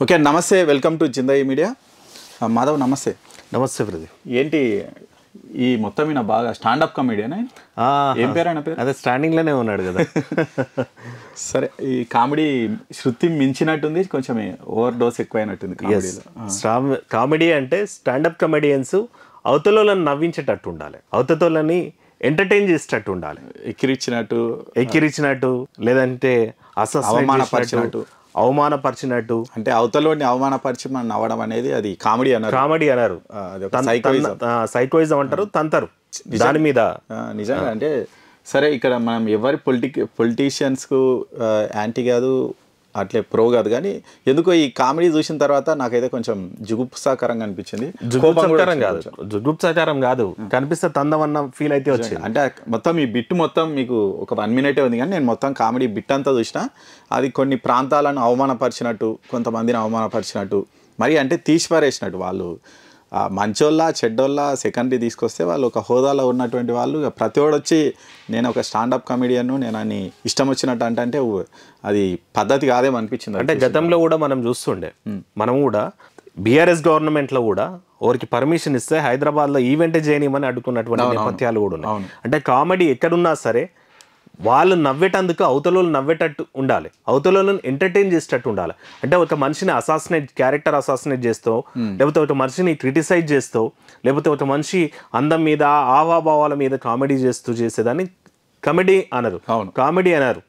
Okay నమస్తే welcome to Zindagi media Madhav నమస్తే నమస్తే ప్రదీప్ ఏంటి ఈ మొత్తం ఈయన బాగా స్టాండప్ కామెడీనా ఏం పేరు ఆయన పేరు అదే స్టాండింగ్లోనే ఉన్నాడు కదా సరే ఈ కామెడీ శృతి మించినట్టుంది కొంచెం ఓవర్ డోస్ ఎక్కువైనట్టుంది కామెడీ అంటే స్టాండప్ కమెడియన్స్ అవతలని నవ్వించేటట్టు ఉండాలి అవతలని ఎంటర్టైన్ చేసేటట్టు ఉండాలి ఎక్కిరిచ్చినట్టు లేదంటే అవమానపరిచినట్టు అంటే అవతలోని అవమానపరిచి మనం నవ్వడం అనేది అది కామెడీ అన్నారు సైకోయిజం అంటారు తంతరు దాని మీద నిజంగా అంటే సరే ఇక్కడ మనం ఎవరి పొలిటీషియన్స్కు యాంటీ కాదు అట్లే ప్రో కాదు కానీ ఎందుకో ఈ కామెడీ చూసిన తర్వాత నాకైతే కొంచెం జుగుప్సాకరంగా అనిపించింది జుగుప్సాకరం కాదు కనిపిస్తే తందమన్న ఫీల్ అయితే వచ్చింది అంటే మొత్తం ఈ బిట్ మొత్తం మీకు ఒక 1 మినిటే ఉంది కానీ నేను మొత్తం కామెడీ బిట్ అంతా చూసిన అది కొన్ని ప్రాంతాలను అవమానపరిచినట్టు కొంతమందిని అవమానపరిచినట్టు మరి అంటే తీసిపారేసినట్టు వాళ్ళు మంచోళ్ళ చెడ్డోళ్ళ సెకండరీ తీసుకొస్తే వాళ్ళు ఒక హోదాలో ఉన్నటువంటి వాళ్ళు ప్రతి ఒక్కడు వచ్చి నేను ఒక స్టాండప్ కమెడియన్ నేను అని ఇష్టం వచ్చినట్టు అంటే అది పద్ధతి కాదేమో అనిపించింది. అంటే గతంలో కూడా మనం చూస్తుండే మనం కూడా బీఆర్ఎస్ గవర్నమెంట్లో కూడా ఎవరికి పర్మిషన్ ఇస్తే హైదరాబాద్లో ఈవెంట్ చేయనిమని అడ్డుకున్నటువంటి నేపథ్యాలు కూడా ఉన్నాయి. అంటే కామెడీ ఎక్కడున్నా సరే వాళ్ళు నవ్వేటందుకు అవతలను నవ్వేటట్టు ఉండాలి, అవతలను ఎంటర్టైన్ చేసేటట్టు ఉండాలి. అంటే ఒక మనిషిని క్యారెక్టర్ అసాసినేట్ చేస్తావు, లేకపోతే ఒక మనిషిని క్రిటిసైజ్ చేస్తావు, లేకపోతే ఒక మనిషి అందం మీద హావభావాల మీద కామెడీ చేసేదాన్ని కామెడీ అనరు, కామెడీ అనరు.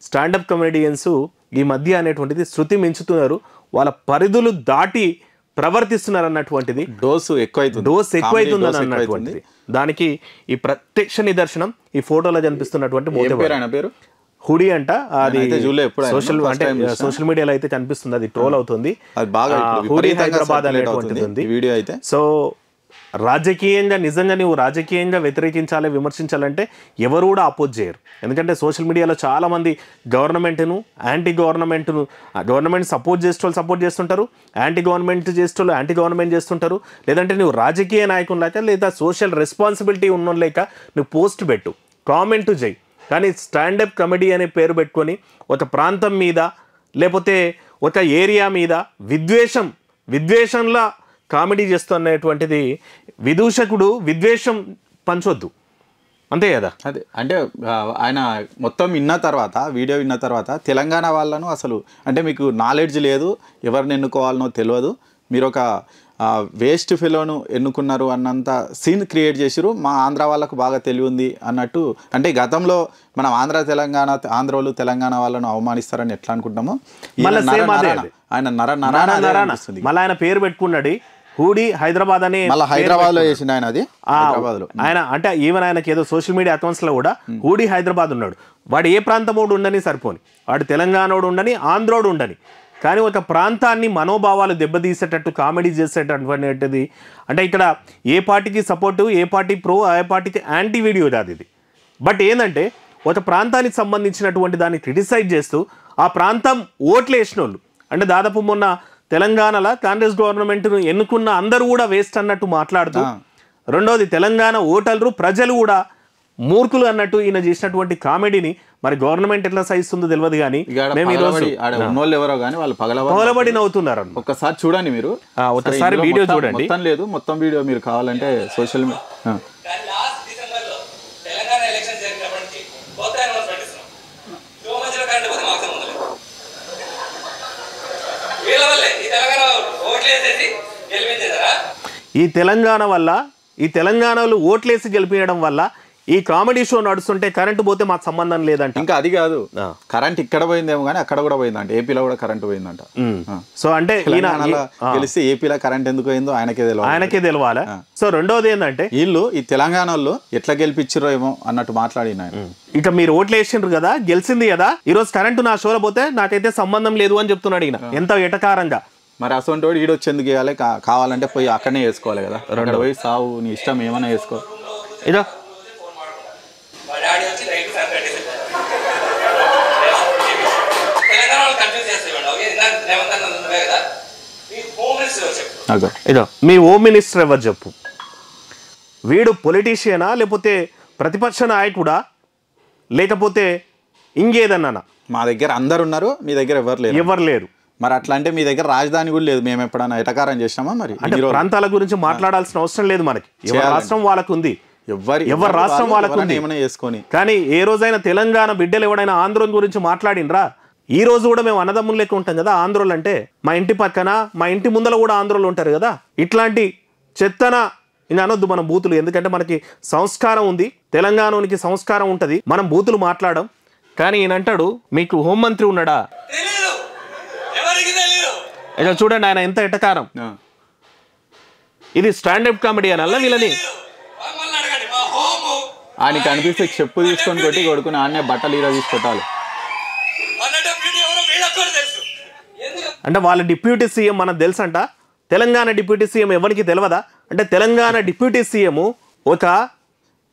స్టాండప్ కమెడియన్స్ ఈ మధ్య అనేటువంటిది శృతి మించుతున్నారు, వాళ్ళ పరిధులు దాటి ప్రవర్తిస్తున్నారు అన్నటువంటిది డోస్ ఎక్కువైతుంది అన్నటువంటిది దానికి ఈ ప్రత్యక్ష నిదర్శనం ఈ ఫోటోలో కనిపిస్తున్నటువంటి హుడీ అంట. అది సోషల్ మీడియాలో అయితే కనిపిస్తుంది, అది ట్రోల్ అవుతుంది. హుడీ హైదరాబాద్ అనేటువంటిది ఉంది వీడియో అయితే. సో రాజకీయంగా నిజంగా నువ్వు రాజకీయంగా వ్యతిరేకించాలి విమర్శించాలంటే ఎవరు కూడా అపోజ్ చేయరు. ఎందుకంటే సోషల్ మీడియాలో చాలామంది గవర్నమెంట్ను గవర్నమెంట్ సపోర్ట్ చేస్తుంటారు, యాంటీ గవర్నమెంట్ చేస్తుంటారు. లేదంటే నువ్వు రాజకీయ నాయకులు లేక లేదా సోషల్ రెస్పాన్సిబిలిటీ ఉన్న లేక నువ్వు పోస్ట్ పెట్టు, కామెంట్ చేయి. కానీ స్టాండప్ కమెడీ అనే పేరు పెట్టుకొని ఒక ప్రాంతం మీద లేకపోతే ఒక ఏరియా మీద విద్వేషంలా కామెడీ చేస్తున్నటువంటిది విదూషకుడు విద్వేషం పంచొద్దు, అంతే కదా. అదే అంటే ఆయన మొత్తం వీడియో విన్న తర్వాత తెలంగాణ వాళ్ళను అసలు అంటే మీకు నాలెడ్జ్ లేదు, ఎవరిని ఎన్నుకోవాలనో తెలియదు, మీరు ఒక వేస్ట్ ఫెలోను ఎన్నుకున్నారు అన్నంత సీన్ క్రియేట్ చేసిరు, మా ఆంధ్ర వాళ్ళకు బాగా తెలివి ఉంది అన్నట్టు. అంటే గతంలో మనం ఆంధ్రోలు తెలంగాణ వాళ్ళను అవమానిస్తారని ఎట్లా అనుకుంటాము, మళ్ళీ ఆయన పేరు పెట్టుకున్నాడు హూడీ హైదరాబాద్ అని, హైదరాబాద్ లో చేసిండు ఆయన. అది ఆయన అంటే ఈవెన్ ఆయనకి ఏదో సోషల్ మీడియా అకౌంట్స్ లో కూడా హూడీ హైదరాబాద్ ఉన్నాడు. వాడు ఏ ప్రాంతమోడు ఉండని సరిపోని, వాడు తెలంగాణోడు ఉండని ఆంధ్రోడు ఉండని, కానీ ఒక ప్రాంతాన్ని మనోభావాలు దెబ్బతీసేటట్టు కామెడీ చేసేటటువంటిది. అంటే ఇక్కడ ఏ పార్టీకి సపోర్టు, ఏ పార్టీ ప్రో, ఏ పార్టీకి యాంటీ వీడియో కాదు ఇది. బట్ ఏంటంటే ఒక ప్రాంతానికి సంబంధించినటువంటి దాన్ని క్రిటిసైజ్ చేస్తూ ఆ ప్రాంతం ఓట్లు వేసిన వాళ్ళు, అంటే దాదాపు మొన్న తెలంగాణలో కాంగ్రెస్ గవర్నమెంట్ను ఎన్నుకున్న అందరూ కూడా వేస్ట్ అన్నట్టు మాట్లాడుతూ, రెండోది తెలంగాణ ఓటర్లు ప్రజలు కూడా మూర్ఖులు అన్నట్టు ఈయన చేసినటువంటి కామెడీని మరి గవర్నమెంట్ ఎట్లా సహిస్తుందో తెలియదు. కానీ మేము ఎవరో కానీ వాళ్ళు పగలబడి నవ్వుతున్నారు. ఒక్కసారి చూడండి, మీరు ఒకసారి వీడియో చూడండి. మొత్తం వీడియో మీరు కావాలంటే సోషల్ మీడియా ఈ తెలంగాణలో ఓట్లేసి గెలిపించడం వల్ల ఈ కామెడీ షో నడుస్తుంటే కరెంటు పోతే మాకు సంబంధం లేదంట. ఇంకా అది కాదు, కరెంట్ ఇక్కడ పోయిందేమో కానీ అక్కడ కూడా పోయిందంట, ఏపీలో కూడా కరెంట్ పోయిందంట. సో అంటే తెలిసి ఏపీలో కరెంట్ ఎందుకు పోయిందో ఆయనకే తెలియాలి. సో రెండోది ఏంటంటే వీళ్ళు ఈ తెలంగాణలో ఎట్లా గెలిపించారో ఏమో అన్నట్టు మాట్లాడిన. ఇక మీరు ఓట్లు వేసిండ్రు కదా, గెలిచింది కదా, ఈ రోజు కరెంటు నా షోలో పోతే నాకైతే సంబంధం లేదు అని చెప్తున్నాడు ఈయన ఎంత ఎటకారంగా. మరి అసలు వాడు ఈడొచ్చేందుకు వేయాలి, కావాలంటే పోయి అక్కడనే వేసుకోవాలి కదా, అక్కడ పోయి సావు నీ ఇష్టం ఏమైనా వేసుకో. ఇదో మీ హోమ్ మినిస్టర్ ఎవరు చెప్పు, వీడు పొలిటీషియనా లేకపోతే ప్రతిపక్ష నాయకుడా లేకపోతే ఇంకేదన్నా? మా దగ్గర అందరు ఉన్నారు, మీ దగ్గర ఎవరు లేరు. మరి అట్లా అంటే మీ దగ్గర రాజధాని కూడా లేదు, మేము ఎప్పుడైనా ఎటకారం చేసినామా? మరి అంటే ప్రాంతాల గురించి మాట్లాడాల్సిన అవసరం లేదు మనకి, ఎవరి రాష్ట్రం వాళ్ళకు ఉంది, ఎవరి రాష్ట్రం వాళ్ళకు ఉంది. చేసుకొని కానీ ఏ రోజైనా తెలంగాణ బిడ్డలు ఎవడైనా ఆంధ్రోని గురించి మాట్లాడినరా? ఈ రోజు కూడా మేము అన్నదమ్ములు లెక్క ఉంటాం కదా ఆంధ్రోలు అంటే. మా ఇంటి పక్కన మా ఇంటి ముందర కూడా ఆంధ్రోలు ఉంటారు కదా. ఇట్లాంటి చెత్తన ఇంకా అనొద్దు మనం బూతులు, ఎందుకంటే మనకి సంస్కారం ఉంది, తెలంగాణకి సంస్కారం ఉంటుంది, మనం బూతులు మాట్లాడడం. కానీ ఈయన అంటాడు మీకు హోంమంత్రి ఉన్నాడా? ఇక చూడండి ఆయన ఎంత ఎటకారం. ఇది స్టాండప్ కామెడీ అనల్లా వీళ్ళని. ఆయనకి అనిపిస్తే చెప్పు తీసుకొని కొట్టి కొడుకుని ఆడనే బట్టలు ఈరోజు తీసుకొట్టాలి. అంటే వాళ్ళ డిప్యూటీ సీఎం మనకు తెలుసంట. తెలంగాణ డిప్యూటీ సీఎం ఎవరికి తెలియదా? అంటే తెలంగాణ డిప్యూటీ సీఎం ఒక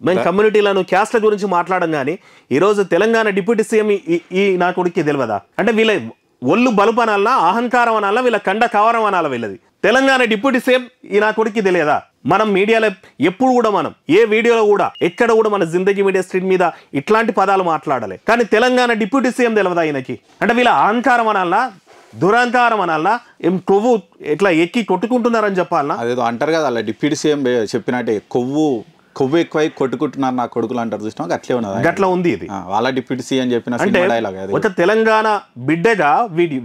మేము కమ్యూనిటీలను క్యాస్ట్ల గురించి మాట్లాడడం కానీ ఈరోజు తెలంగాణ డిప్యూటీ సీఎం ఈ నా కొడుక్కి తెలియదా? అంటే వీళ్ళ ఒళ్ళు బలుపు అనాలన్నా, అహంకారం అనాలన్నా, వీళ్ళ కండ కావరం అనాల వీళ్ళది. తెలంగాణ డిప్యూటీ సీఎం ఈ నా కొడుక్కి తెలియదా? మనం మీడియాలో ఎప్పుడు కూడా మనం ఏ వీడియోలో కూడా ఎక్కడ కూడా మన జిందగీ మీడియా స్ట్రీట్ మీద ఇట్లాంటి పదాలు మాట్లాడాలి. కానీ తెలంగాణ డిప్యూటీ సీఎం తెలియదా ఈయనకి? అంటే వీళ్ళ అహంకారం అనాలన్నా, దురహంకారం అనాలన్నా, ఏం కొవ్వు ఇట్లా ఎక్కి కొట్టుకుంటున్నారని చెప్పాలన్నా? అదేదో అంటారు కదా అలా డిప్యూటీ సీఎం చెప్పినట్టే కొవ్వు ఎక్కువై కొట్టుకుంటున్నారు నా కొడుకులు అంటారు చూసినా, అట్లే ఉన్నది. గట్లా ఉంది ఇది వాళ్ళ డిప్యూటీ సీఎం చెప్పిన డైలాగ్. ఒక తెలంగాణ బిడ్డగా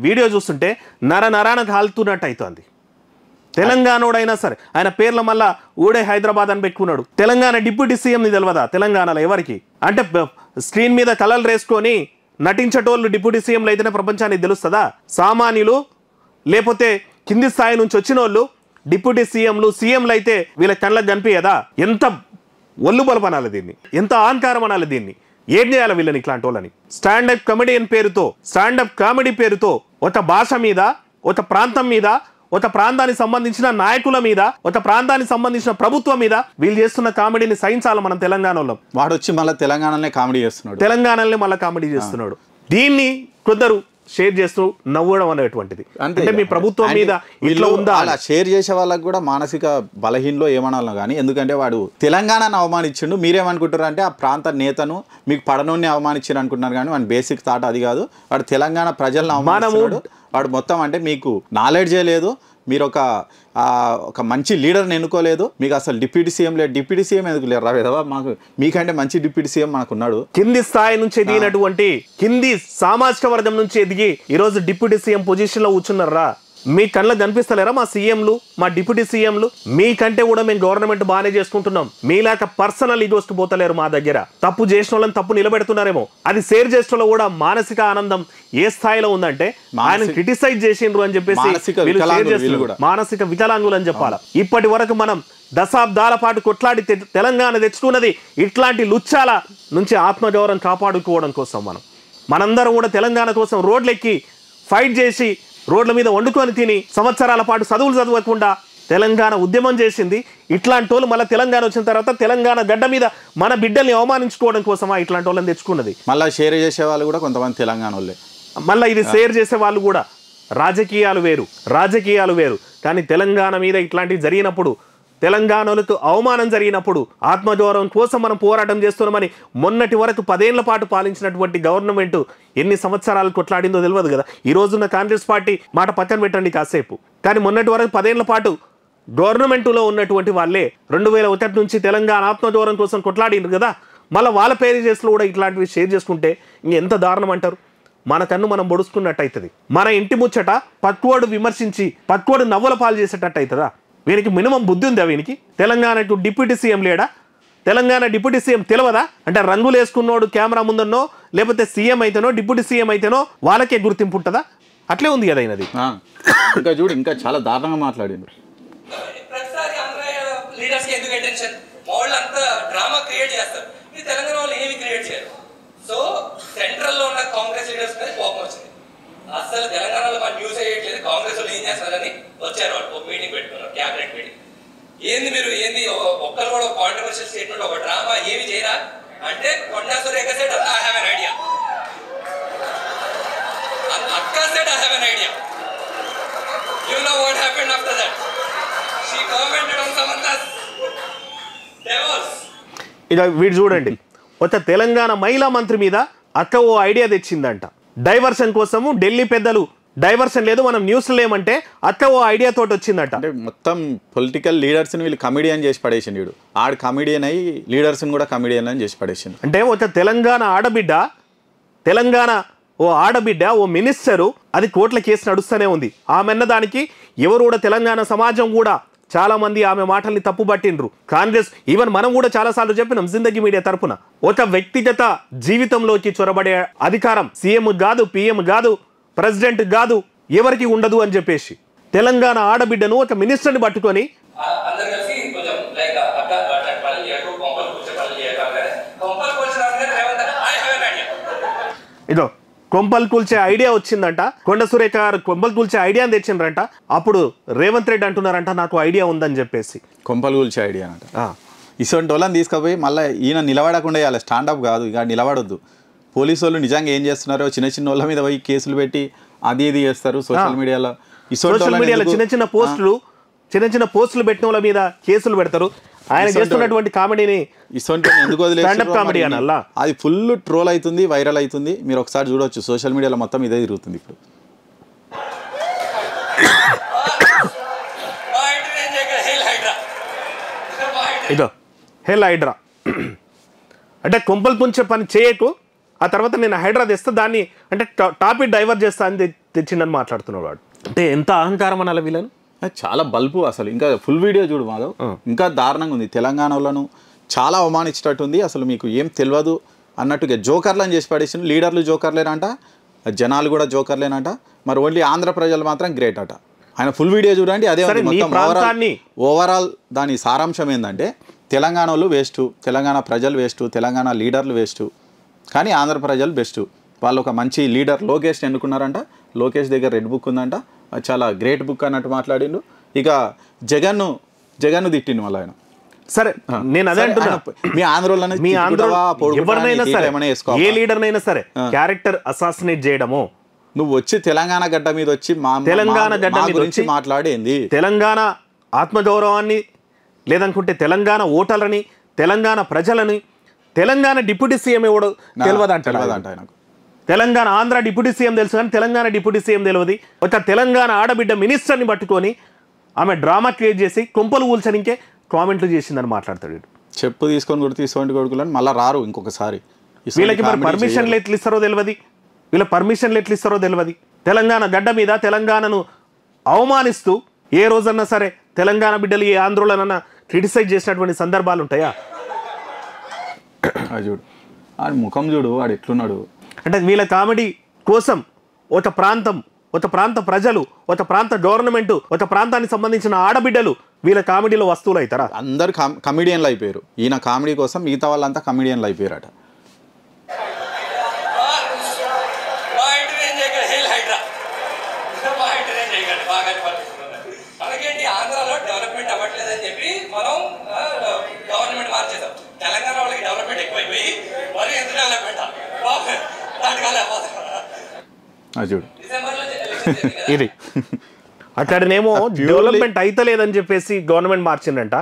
వీడియో చూస్తుంటే నరాన కాలుతున్నట్టు అవుతుంది. తెలంగాణోడైనా సరే ఆయన పేర్ల మళ్ళా ఊడే హైదరాబాద్ అని పెట్టుకున్నాడు. తెలంగాణ డిప్యూటీ సీఎంని తెలియదా తెలంగాణలో ఎవరికి? అంటే స్క్రీన్ మీద కలర్లు వేసుకొని నటించేటోళ్ళు డిప్యూటీ సీఎంలు అయితేనే ప్రపంచానికి తెలుస్తుందా? సామాన్యులు లేకపోతే కింది స్థాయి నుంచి వచ్చిన వాళ్ళు డిప్యూటీ సీఎంలు అయితే వీళ్ళ కళ్ళకు కనిపించదా? ఎంత ఒళ్ళు బలపు అనాలి దీన్ని, ఎంత అహంకారం అనాలి దీన్ని. ఏం చేయాలి వీళ్ళని, ఇట్లాంటి వాళ్ళని? స్టాండప్ కమెడియన్ పేరుతో, స్టాండప్ కామెడీ పేరుతో ఒక భాష మీద, ఒక ప్రాంతం మీద, ఒక ప్రాంతానికి సంబంధించిన నాయకుల మీద, ఒక ప్రాంతానికి సంబంధించిన ప్రభుత్వం మీద వీళ్ళు చేస్తున్న కామెడీని సహించాలి మనం తెలంగాణలో. వాడు వచ్చి మళ్ళీ తెలంగాణనే కామెడీ చేస్తున్నాడు, తెలంగాణలో మళ్ళీ కామెడీ చేస్తున్నాడు. దీన్ని కొందరు షేర్ చేస్తూ నవ్వడం అనేటువంటిది. అంటే మీ ప్రభుత్వం మీద ఇట్లా ఉందా? అలా షేర్ చేసే వాళ్ళకి కూడా మానసిక బలహీనలో ఏమనాలో కానీ, ఎందుకంటే వాడు తెలంగాణను అవమానించిండు. మీరేమనుకుంటారు అంటే ఆ ప్రాంత నేతను మీకు పడనోని అవమానించారు అనుకుంటున్నారు, కానీ వాడి బేసిక్ థాట్ అది కాదు. వాడు తెలంగాణ ప్రజలను అవమానిస్తున్నాడు. వాడు మొత్తం అంటే మీకు నాలెడ్జే లేదు, మీరు ఒక మంచి లీడర్ని ఎన్నుకోలేదు, మీకు అసలు డిప్యూటీ సీఎం లేదు. డిప్యూటీ సీఎం ఎందుకు లేరు రా విధవా? మాకు మీకంటే మంచి డిప్యూటీ సీఎం మనకున్నాడు. కింది స్థాయి నుంచి ఎదిగినటువంటి, కింది సామాజిక వర్గం నుంచి ఎదిగి ఈరోజు డిప్యూటీ సీఎం పొజిషన్ లో కూర్చున్నారా? మీ కళ్ళకు కనిపిస్తలేరా మా సీఎంలు, మా డిప్యూటీ సీఎంలు? మీకంటే కూడా మేము గవర్నమెంట్ బాగానే చేసుకుంటున్నాం, మీలాక పర్సనల్ ఈగోస్ట్ పోతలేరు మా దగ్గర. తప్పు చేసిన వాళ్ళని తప్పు నిలబెడుతున్నారేమో, అది షేర్ చేసిన కూడా మానసిక ఆనందం ఏ స్థాయిలో ఉందంటే ఆయన క్రిటిసైజ్ చేసిండ్రు అని చెప్పేసి మానసిక వికలాంగులు అని చెప్పాలి. ఇప్పటి వరకు మనం దశాబ్దాల పాటు కొట్లాడి తెలంగాణ తెచ్చుకున్నది ఇట్లాంటి లుచ్చాల నుంచి ఆత్మగౌరవం కాపాడుకోవడం కోసం. మనందరం కూడా తెలంగాణ కోసం రోడ్లెక్కి ఫైట్ చేసి రోడ్ల మీద వండుకొని తిని సంవత్సరాల పాటు చదువులు చదవకుండా తెలంగాణ ఉద్యమం చేసింది. ఇట్లాంటి వాళ్ళు మళ్ళీ తెలంగాణ వచ్చిన తర్వాత తెలంగాణ గడ్డ మీద మన బిడ్డల్ని అవమానించుకోవడం కోసమా ఇట్లాంటి వాళ్ళని తెచ్చుకున్నది. మళ్ళీ షేర్ చేసే వాళ్ళు కూడా కొంతమంది తెలంగాణ వాళ్ళే. మళ్ళీ ఇది షేర్ చేసే వాళ్ళు కూడా రాజకీయాలు వేరు. కానీ తెలంగాణ మీద ఇట్లాంటివి జరిగినప్పుడు, తెలంగాణలకు అవమానం జరిగినప్పుడు ఆత్మగౌరవం కోసం మనం పోరాటం చేస్తున్నామని మొన్నటి వరకు 10 ఏళ్ల పాటు పాలించినటువంటి గవర్నమెంట్ ఎన్ని సంవత్సరాలు కొట్లాడిందో తెలియదు కదా. ఈ రోజున్న కాంగ్రెస్ పార్టీ మాట పక్కన పెట్టండి కాసేపు, కానీ మొన్నటి వరకు 10 ఏళ్ల పాటు గవర్నమెంట్లో ఉన్నటువంటి వాళ్ళే 2001 నుంచి తెలంగాణ ఆత్మగౌరవం కోసం కొట్లాడిండ్రు కదా. మళ్ళీ వాళ్ళ పేరు కూడా ఇట్లాంటివి షేర్ చేసుకుంటే ఇంకెంత దారుణం అంటారు? మన కన్ను మనం పొడుచుకున్నట్టు అవుతుంది. మన ఇంటి ముచ్చట పక్కోడు విమర్శించి పక్కోడు నవ్వుల పాలు చేసేటట్టు అవుతుందా? వీనికి మినిమం బుద్ధి ఉందా? వీనికి తెలంగాణకు డిప్యూటీ సీఎం లేడా? తెలంగాణ డిప్యూటీ సీఎం తెలియదా? అంటే రంగులు వేసుకున్నోడు కెమెరా ముందున్నో లేకపోతే సీఎం అయితేనో డిప్యూటీ సీఎం అయితేనో వాళ్ళకే గుర్తింపు ఉంటుందా? అట్లే ఉంది కదా అయినది. ఇంకా చూడు, ఇంకా చాలా దారుణంగా మాట్లాడిండు. అసలు తెలంగాణలో మన న్యూస్ అయ్యట్లేదు, కాంగ్రెస్ వాళ్ళు ఏం చేస్తారని వచ్చారు, వాళ్ళు ఒక మీటింగ్ పెట్టుకున్నారు, క్యాబినెట్ మీటింగ్. మీరు ఒక్కరు కూడా కాంట్రవర్షియల్ స్టేట్మెంట్, ఒక డ్రామా ఏమి చేయరా అంటే Konda Surekha said I have an idea, అక్క said I have an idea. You know what happened after that? She commented on Samantha's డెవోల్స్. ఇక వీడు చూడండి, ఒక తెలంగాణ మహిళా మంత్రి మీద అక్క ఓ ఐడియా తెచ్చిందంట. డైవర్షన్ కోసము ఢిల్లీ పెద్దలు డైవర్షన్ లేదు, మనం న్యూస్లో లేమంటే అట్లా ఓ ఐడియా తోటి వచ్చిందట. అంటే మొత్తం పొలిటికల్ లీడర్స్ని వీళ్ళు కమిడియన్ చేసి పడేసిండు. వీడు ఆడు కమిడియన్ అయ్యి లీడర్స్ని కూడా కమిడియన్ అని చేసి పడేసిండు. అంటే ఒక తెలంగాణ ఆడబిడ్డ ఓ మినిస్టరు అది కోర్టుల కేసు నడుస్తూనే ఉంది. ఆమె అన్న దానికి ఎవరు కూడా తెలంగాణ సమాజం కూడా చాలా మంది ఆమె మాటల్ని తప్పు పట్టిండ్రు. కాంగ్రెస్ ఈవెన్ మనం కూడా చాలాసార్లు చెప్పినాం జిందగీ మీడియా తరపున, ఒక వ్యక్తిగత జీవితంలోకి చొరబడే అధికారం సీఎం కాదు, పిఎం కాదు, ప్రెసిడెంట్ కాదు, ఎవరికి ఉండదు అని చెప్పేసి తెలంగాణ ఆడబిడ్డను ఒక మినిస్టర్ని పట్టుకొని ఇదో కొంపలు కూల్చే ఐడియా వచ్చిందంట. కొండ సురేఖ గారు కొంపలు కూల్చే ఐడియాని తెచ్చిండ్రంట. అప్పుడు రేవంత్ రెడ్డి అంటున్నారంట నాకు ఐడియా ఉందని చెప్పేసి. కొంపలు కూల్చే ఐడియా అంట. ఇటువంటి వాళ్ళని తీసుకుపోయి మళ్ళీ ఈయన నిలబడకుండా వేయాలి. స్టాండప్ కాదు, ఇక నిలబడొద్దు. పోలీసు వాళ్ళు నిజంగా ఏం చేస్తున్నారో చిన్న చిన్న వాళ్ళ మీద పోయి కేసులు పెట్టి అది ఇది చేస్తారు సోషల్ మీడియాలో. చిన్న చిన్న పోస్టులు పెట్టిన వాళ్ళ మీద కేసులు పెడతారు. ఆయన చేస్తున్నటువంటి కామెడీని ఎందుకు కామెడీ అనాలా? అది ఫుల్ ట్రోల్ అవుతుంది, వైరల్ అవుతుంది. మీరు ఒకసారి చూడొచ్చు సోషల్ మీడియాలో మొత్తం ఇదే తిరుగుతుంది ఇప్పుడు. ఇదో హెల్ హైడ్రా అంటే కొంపలు పుంచే పని చేయకు, ఆ తర్వాత నేను హైడ్రా తెస్తా, దాన్ని అంటే టాపిక్ డైవర్ట్ చేస్తా అని తెచ్చిండని మాట్లాడుతున్నాడు వాడు. అంటే ఎంత అహంకారం అనాలి వీళ్ళను. చాలా బల్బు అసలు. ఇంకా ఫుల్ వీడియో చూడు మాధవ్, ఇంకా దారుణంగా ఉంది. తెలంగాణలోను చాలా అవమానించేటట్టు ఉంది. అసలు మీకు ఏం తెలియదు అన్నట్టుగా జోకర్లను చేసి పడేసిన. లీడర్లు జోకర్లేనంట, జనాలు కూడా జోకర్లేనంట. మరి ఓన్లీ ఆంధ్ర ప్రజలు మాత్రం గ్రేట్ అట. ఆయన ఫుల్ వీడియో చూడండి. అదే ఓవరాల్ దాని సారాంశం ఏంటంటే తెలంగాణ వాళ్ళు వేస్ట్, తెలంగాణ ప్రజలు వేస్ట్, తెలంగాణ లీడర్లు వేస్ట్, కానీ ఆంధ్ర ప్రజలు బెస్ట్. వాళ్ళు ఒక మంచి లీడర్ లోకేష్ని ఎన్నుకున్నారంట. లోకేష్ దగ్గర రెడ్ బుక్ ఉందంట, చాలా గ్రేట్ బుక్ అన్నట్టు మాట్లాడిండు. ఇక జగన్ను తిట్టిండు మళ్ళీ ఆయన. సరే నేను అదే అంటున్నా, మీ ఆంధ్రలోనే ఎవరినైనా సరే ఏ లీడర్నైనా సరే క్యారెక్టర్ అసాసినేట్ చేయడము. నువ్వు వచ్చి తెలంగాణ గడ్డ మీద వచ్చి తెలంగాణ గడ్డ గురించి మాట్లాడేంది? తెలంగాణ ఆత్మగౌరవాన్ని లేదనుకుంటే తెలంగాణ ఓటర్లని, తెలంగాణ ప్రజలని, తెలంగాణ డిప్యూటీ సీఎం ఎవడో తెలియదంట ఆయనకు. తెలంగాణ ఆంధ్ర డిప్యూటీ సీఎం తెలుసు కానీ తెలంగాణ డిప్యూటీ సీఎం తెలియదు. ఒక తెలంగాణ ఆడబిడ్డ మినిస్టర్ని పట్టుకొని ఆమె డ్రామా క్రియేట్ చేసి కొంపలు కూల్చనికే కామెంట్లు చేసిందని మాట్లాడతాడు. చెప్పు తీసుకొని తీసుకోండి కొడుకులని మళ్ళీ రారు ఇంకొకసారి. వీళ్ళకి మరి పర్మిషన్లు ఎట్లు ఇస్తారో తెలియదు, వీళ్ళ పర్మిషన్లు ఎట్లు ఇస్తారో తెలియదు. తెలంగాణ గడ్డ మీద తెలంగాణను అవమానిస్తూ ఏ రోజన్నా సరే తెలంగాణ బిడ్డలు ఏ ఆందోళన క్రిటిసైజ్ చేసినటువంటి సందర్భాలు ఉంటాయా? చూడు ఆడి ముఖం చూడు, వాడు ఎట్లున్నాడు. అంటే వీళ్ళ కామెడీ కోసం ఒక ప్రాంత ప్రజలు, ఒక ప్రాంత గవర్నమెంట్, ఒక ప్రాంతానికి సంబంధించిన ఆడబిడ్డలు వీళ్ళ కామెడీలో వస్తువులు అవుతారా? అందరు కమిడియన్లు అయిపోయారు. ఈయన కామెడీ కోసం మిగతా వాళ్ళంతా కమిడియన్లు అయిపోయారట. ఆంధ్రాలో డెవలప్మెంట్ అవ్వట్లేదని చెప్పి మనం గవర్నమెంట్ మార్చేసాం. తెలంగాణ వాళ్ళకి డెవలప్మెంట్ ఎక్కువైపోయి మరి ఎంత డెవలప్మెంట్ చూడు ఇది అక్కడనేమో డెవలప్మెంట్ అయితే లేదని చెప్పేసి గవర్నమెంట్ మార్చిందంట.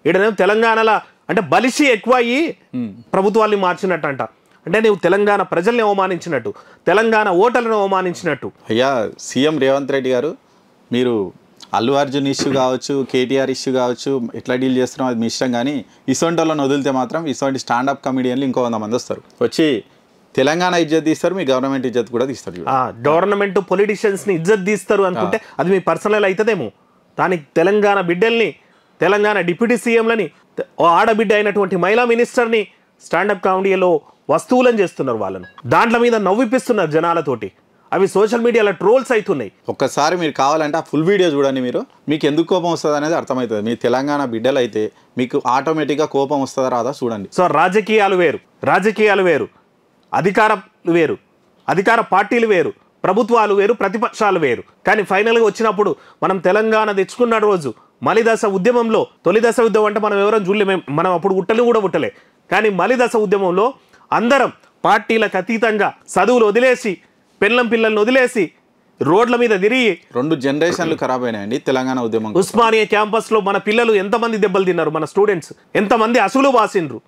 ఈడనేమో తెలంగాణలో అంటే బలిసి ఎక్కువ అయ్యి ప్రభుత్వాన్ని మార్చినట్టు అంట. అంటే నువ్వు తెలంగాణ ప్రజల్ని అవమానించినట్టు, తెలంగాణ ఓటర్లను అవమానించినట్టు. అయ్యా సీఎం రేవంత్ రెడ్డి గారు, మీరు అల్లు అర్జున్ ఇష్యూ కావచ్చు, కేటీఆర్ ఇష్యూ కావచ్చు, ఎట్లా డీల్ చేస్తున్నాం అది మీ ఇష్టం, కానీ ఇసొంటి వాళ్ళని వదిలితే మాత్రం ఇసొంటి స్టాండప్ కమిడియన్లు ఇంకో 100 మంది వస్తారు, వచ్చి తెలంగాణ ఇజ్జత్ తీస్తారు, మీ గవర్నమెంట్ ఇజ్జత్ కూడా తీస్తారు. గవర్నమెంట్ పొలిటీషియన్స్ని ఇజ్జత్ తీస్తారు అనుకుంటే అది మీ పర్సనల్ అవుతుందేమో. దానికి తెలంగాణ బిడ్డల్ని, తెలంగాణ డిప్యూటీ సీఎంలని, ఆడబిడ్డ అయినటువంటి మహిళా మినిస్టర్ని స్టాండప్ కామెడీలో వస్తువులను చేస్తున్నారు. వాళ్ళను దాంట్లో మీద నవ్విపిస్తున్నారు జనాలతోటి. అవి సోషల్ మీడియాలో ట్రోల్స్ అవుతున్నాయి. ఒక్కసారి మీరు కావాలంటే ఆ ఫుల్ వీడియో చూడండి, మీకు ఎందుకు కోపం వస్తుంది అనేది అర్థమవుతుంది. మీ తెలంగాణ బిడ్డలు అయితే మీకు ఆటోమేటిక్గా కోపం వస్తుందా రాదా చూడండి. సో రాజకీయాలు వేరు, అధికారాలు వేరు, అధికార పార్టీలు వేరు, ప్రభుత్వాలు వేరు, ప్రతిపక్షాలు వేరు. కానీ ఫైనల్గా వచ్చినప్పుడు మనం తెలంగాణ తెచ్చుకున్న రోజు మలిదశ ఉద్యమంలో, తొలి దశ ఉద్యమం అంటే మనం ఎవరో చూడలే, మనం అప్పుడు ఉట్టలే. కానీ మలిదశ ఉద్యమంలో అందరం పార్టీలకు అతీతంగా చదువులు వదిలేసి, పిల్లల్ని వదిలేసి రోడ్ల మీద తిరిగి 2 జనరేషన్లు ఖరాబ్ అయినాయండి తెలంగాణ ఉద్యమం. ఉస్మానియా క్యాంపస్లో మన పిల్లలు ఎంతమంది దెబ్బలు తిన్నారు, మన స్టూడెంట్స్ ఎంతమంది అసలు బాసిండ్రు.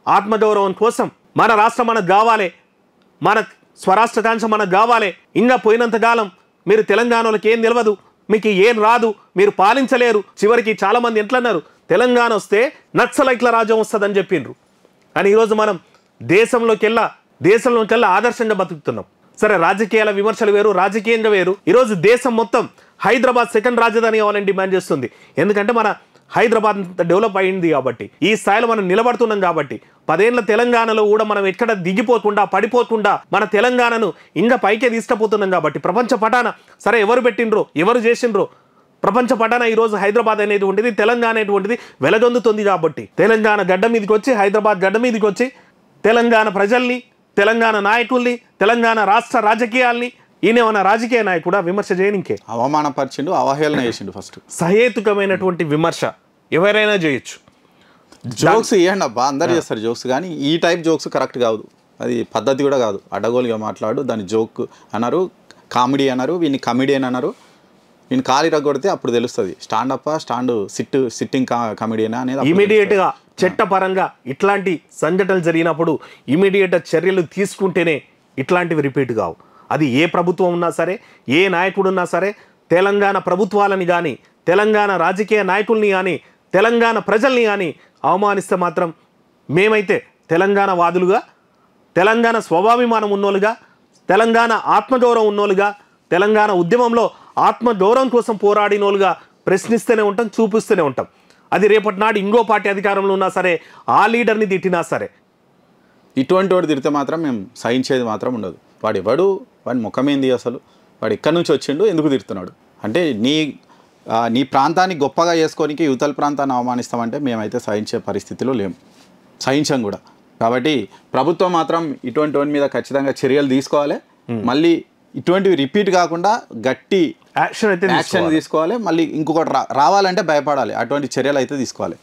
ఆత్మగౌరవం కోసం మన రాష్ట్రం మనకు కావాలి, మన స్వరాష్ట్రకాంక్ష మనకు కావాలి. ఇంకా పోయినంతకాలం మీరు తెలంగాణలోకి ఏం తెలియదు, మీకు ఏం రాదు, మీరు పాలించలేరు. చివరికి చాలా మంది ఎట్లన్నారు, తెలంగాణ వస్తే నక్సలైట్ల రాజ్యం వస్తుందని చెప్పిండ్రు. కానీ ఈరోజు మనం దేశంలోకెల్లా ఆదర్శంగా బతుకుతున్నాం. సరే, రాజకీయాల విమర్శలు వేరు, రాజకీయంగా వేరు. ఈరోజు దేశం మొత్తం హైదరాబాద్ సెకండ్ రాజధాని కావాలని డిమాండ్ చేస్తుంది. ఎందుకంటే మన హైదరాబాద్ డెవలప్ అయింది కాబట్టి, ఈ స్థాయిలో మనం నిలబడుతున్నాం కాబట్టి. 10 ఏళ్ల తెలంగాణలో కూడా మనం ఎక్కడ దిగిపోకుండా పడిపోకుండా మన తెలంగాణను ఇంకా పైకే తీసుకుపోతున్నాం కాబట్టి ప్రపంచ పటాన సరే ఎవరు పెట్టిండ్రో ఎవరు చేసిండ్రో ప్రపంచ పటాన ఈరోజు హైదరాబాద్ అనేటువంటిది తెలంగాణ అనేటువంటిది వెలగొందుతుంది. కాబట్టి తెలంగాణ గడ్డ మీదకి వచ్చి, హైదరాబాద్ గడ్డ మీదకి వచ్చి తెలంగాణ ప్రజల్ని, తెలంగాణ నాయకుల్ని, తెలంగాణ రాష్ట్ర రాజకీయాల్ని, ఈయనేమన్నా రాజకీయ నాయకుడా విమర్శ చేయనికే? అవమానపరిచిండు, అవహేళన చేసిండు. ఫస్ట్ సహేతుకమైనటువంటి విమర్శ ఎవరైనా చేయొచ్చు. జోక్స్ ఇవ్వండి అబ్బా, అందరు చేస్తారు జోక్స్, కానీ ఈ టైప్ జోక్స్ కరెక్ట్ కాదు, అది పద్ధతి కూడా కాదు. అడ్డగోలుగా మాట్లాడు, దాన్ని జోక్ అన్నారు, కామెడీ అన్నారు, వీడిని కమెడియన్ అన్నారు. నేను కాలు ఇరగొడితే అప్పుడు తెలుస్తుంది స్టాండప్ సిట్టింగ్ కమెడియనా అనేది. ఇమీడియట్గా చట్టపరంగా ఇట్లాంటి సంఘటనలు జరిగినప్పుడు ఇమీడియట్ చర్యలు తీసుకుంటేనే ఇట్లాంటివి రిపీట్ కావు. అది ఏ ప్రభుత్వం ఉన్నా సరే, ఏ నాయకుడు ఉన్నా సరే, తెలంగాణ ప్రభుత్వాలని కానీ, తెలంగాణ రాజకీయ నాయకుల్ని కానీ, తెలంగాణ ప్రజల్ని కానీ అవమానిస్తే మాత్రం మేమైతే తెలంగాణ వాదులుగా, తెలంగాణ స్వభాభిమానం ఉన్నోలుగా, తెలంగాణ ఆత్మగౌరవం ఉన్నోలుగా, తెలంగాణ ఉద్యమంలో ఆత్మగౌరవం కోసం పోరాడినోలుగా ప్రశ్నిస్తూనే ఉంటాం, చూపిస్తూనే ఉంటాం. అది రేపటి నాడు ఇంకో పార్టీ అధికారంలో ఉన్నా సరే, ఆ లీడర్ని తిట్టినా సరే. ఇటువంటి వాడు తిడితే మాత్రం మేము సహించేది మాత్రం ఉండదు. వాడు ఎవడు, వాడి ముఖమేంది, అసలు వాడు ఎక్కడి నుంచి వచ్చిండు, ఎందుకు తిడుతున్నాడు అంటే నీ ప్రాంతాన్ని గొప్పగా చేసుకోనికి యువతల ప్రాంతాన్ని అవమానిస్తామంటే మేమైతే సహించే పరిస్థితిలో లేము, సహించం కూడా. కాబట్టి ప్రభుత్వం మాత్రం ఇటువంటి వాడి మీద ఖచ్చితంగా చర్యలు తీసుకోవాలి. మళ్ళీ ఇటువంటివి రిపీట్ కాకుండా గట్టి యాక్షన్ తీసుకోవాలి. మళ్ళీ ఇంకొకటి రావాలంటే భయపడాలి, అటువంటి చర్యలు అయితే తీసుకోవాలి.